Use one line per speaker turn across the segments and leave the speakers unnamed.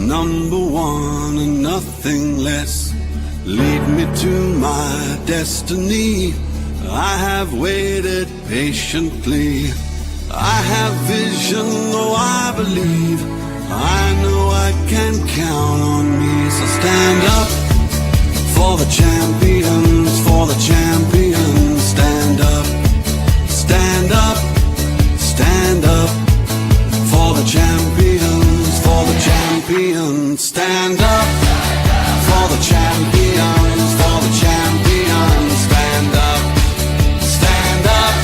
number one and nothing less. Lead me to my destiny. I have waited patiently. I have vision, though I believe. I know I can count on me. So stand up for the champions, for the champions. Stand up, stand up, stand up for the champions, for the champions. Stand up for the champions, for the champions. Stand up, stand up,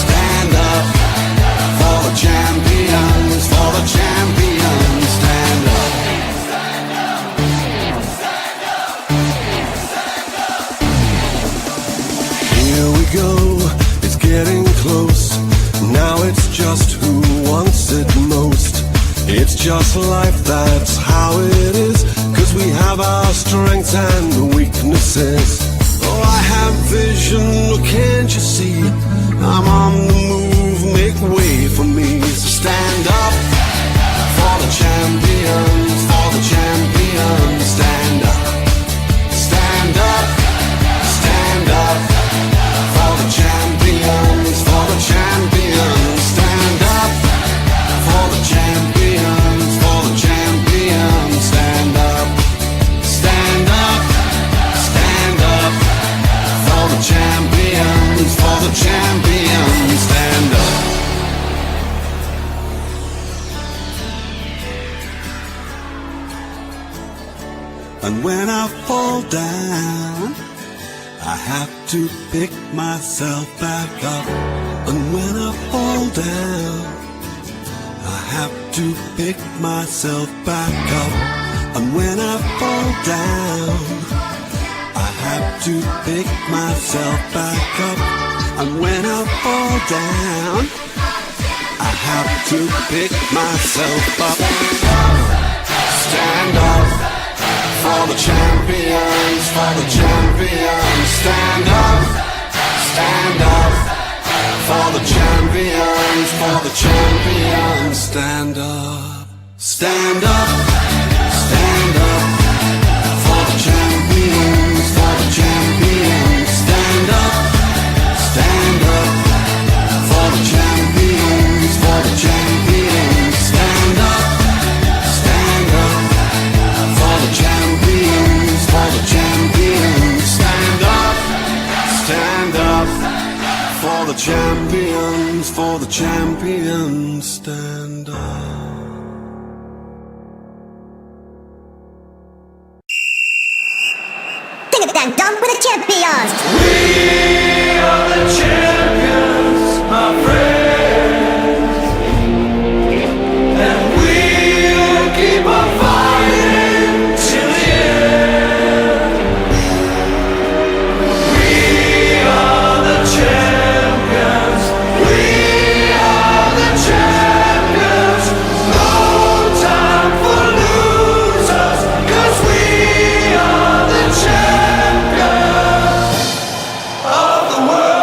stand up for the champions, for the champions. Stand up. Here we go, it's getting close. Now it's just who wants it most. It's just life, that's how it is. 'Cause we have our strengths and weaknesses. Oh, I have vision, can't you see? I'm on the move, make way for me. So stand up for the champions, for the champions. Stand up, stand up, stand up for the champions, for the champions. Stand up for the champions, for the champions. Stand up, stand up, stand up for the champions, for the champions. Stand up. And when I fall down, I have to pick myself back up. And when I fall down, I have to pick myself back up. And when I fall down, I have to pick myself back up. And when I fall down, I have to pick myself up. Stand up for the champions, for the champions. Stand up, stand up for the champions, for the champions. Stand up, stand up, stand up for the champions, for the champions. Stand up for the champions, for the champions. Stand up for the champions, for the champions. Stand up for the champions, for the champions. Stand up.
Ding it dang dong with the champions.
We are the champions, my friends, and we'll keep on fighting till the end. We are the champions, we are the champions. No time for losers, 'cause we are the champions of the world.